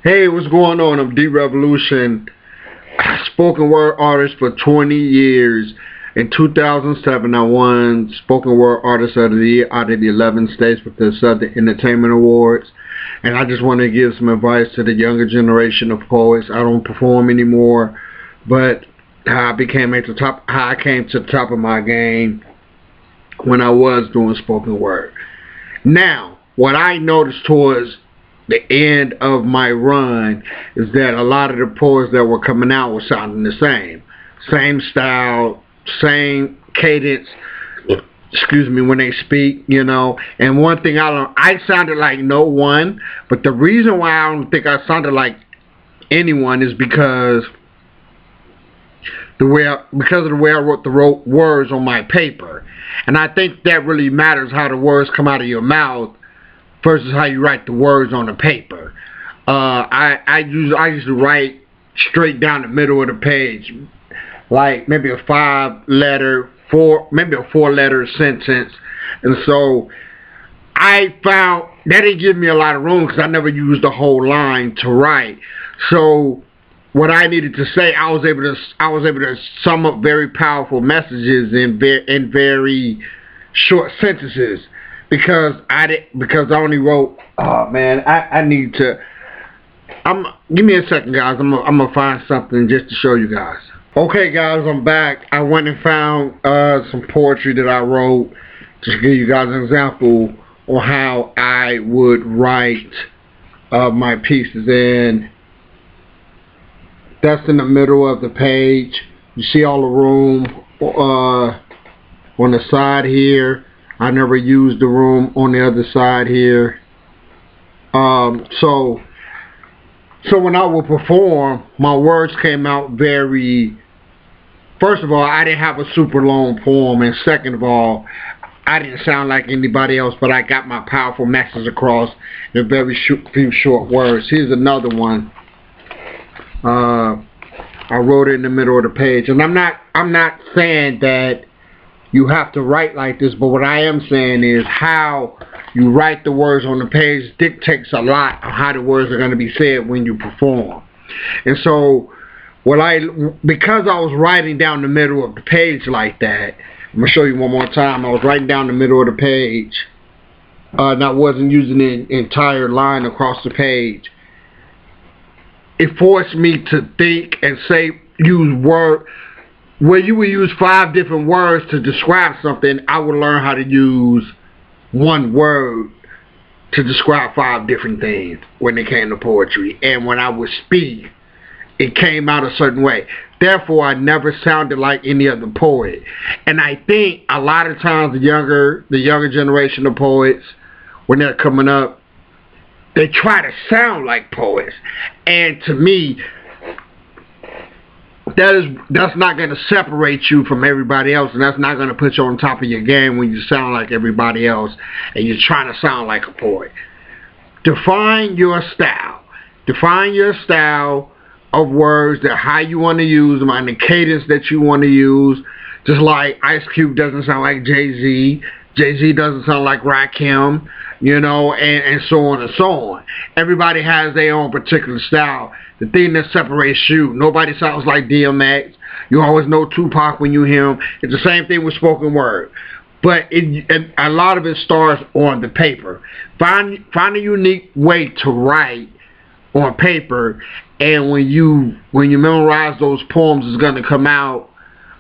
Hey, what's going on? I'm D Revolution, spoken word artist for 20 years. In 2007, I won Spoken Word Artist of the Year out of the 11 states with the Southern Entertainment Awards. And I just want to give some advice to the younger generation of poets. I don't perform anymore, but how I came to the top of my game when I was doing spoken word. Now, what I noticed towards the end of my run is that a lot of the poets that were coming out were sounding the same style, same cadence, when they speak, And one thing I sounded like no one, but the reason why I don't think I sounded like anyone is because of the way I wrote the words on my paper. And I think that really matters, how the words come out of your mouth versus how you write the words on the paper. I used to write straight down the middle of the page, like maybe a 4-letter sentence. And so I found that didn't give me a lot of room because I never used the whole line to write. So what I needed to say, I was able to sum up very powerful messages in very short sentences. Because I only wrote. Oh man, I need to. Give me a second, guys. I'm gonna find something just to show you guys. Okay, guys, I'm back. I went and found some poetry that I wrote to give you guys an example on how I would write my pieces. And that's in the middle of the page. You see all the room on the side here. I never used the room on the other side here. So when I would perform, my words came out very. First of all, I didn't have a super long poem, and second of all, I didn't sound like anybody else, but I got my powerful message across in very few short words. Here's another one. I wrote it in the middle of the page, and I'm not saying that you have to write like this, but what I am saying is how you write the words on the page dictates a lot of how the words are going to be said when you perform. And so, because I was writing down the middle of the page like that, I'm going to show you one more time. I was writing down the middle of the page, and I wasn't using the entire line across the page. It forced me to think and use words. Where you would use 5 different words to describe something, I would learn how to use one word to describe 5 different things when it came to poetry. And when I would speak, it came out a certain way. Therefore, I never sounded like any other poet. And I think a lot of times the younger generation of poets, when they're coming up, they try to sound like poets. And to me, that's not going to separate you from everybody else, and that's not going to put you on top of your game when you sound like everybody else and you're trying to sound like a poet. Define your style. Define your style of words, how you want to use them, and the cadence that you want to use. Just like Ice Cube doesn't sound like Jay-Z. Jay-Z doesn't sound like Rakim, and so on and so on. Everybody has their own particular style. The thing that separates you, nobody sounds like DMX. You always know Tupac when you hear him. It's the same thing with spoken word. But a lot of it starts on the paper. Find a unique way to write on paper, and when you memorize those poems, it's going to come out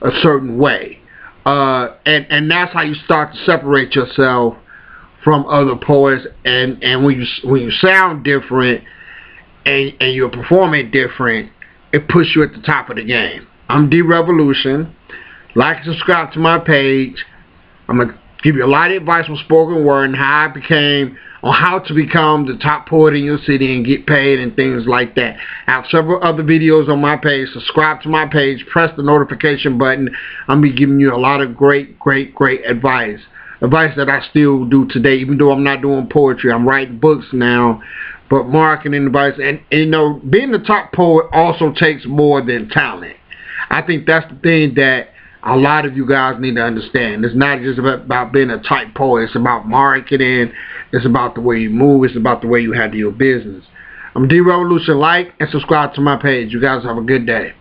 a certain way. And that's how you start to separate yourself from other poets. And when you sound different and you're performing different, it puts you at the top of the game. I'm D Revolution. Like and subscribe to my page. I'm gonna give you a lot of advice on spoken word and how to become the top poet in your city and get paid and things like that. I have several other videos on my page. Subscribe to my page. Press the notification button. I'm gonna be giving you a lot of great advice. Advice that I still do today, even though I'm not doing poetry. I'm writing books now, but marketing advice. And being the top poet also takes more than talent. I think that's the thing that a lot of you guys need to understand. It's not just about being a type poet. It's about marketing. It's about the way you move. It's about the way you handle your business. I'm D Revolution. Like and subscribe to my page. You guys have a good day.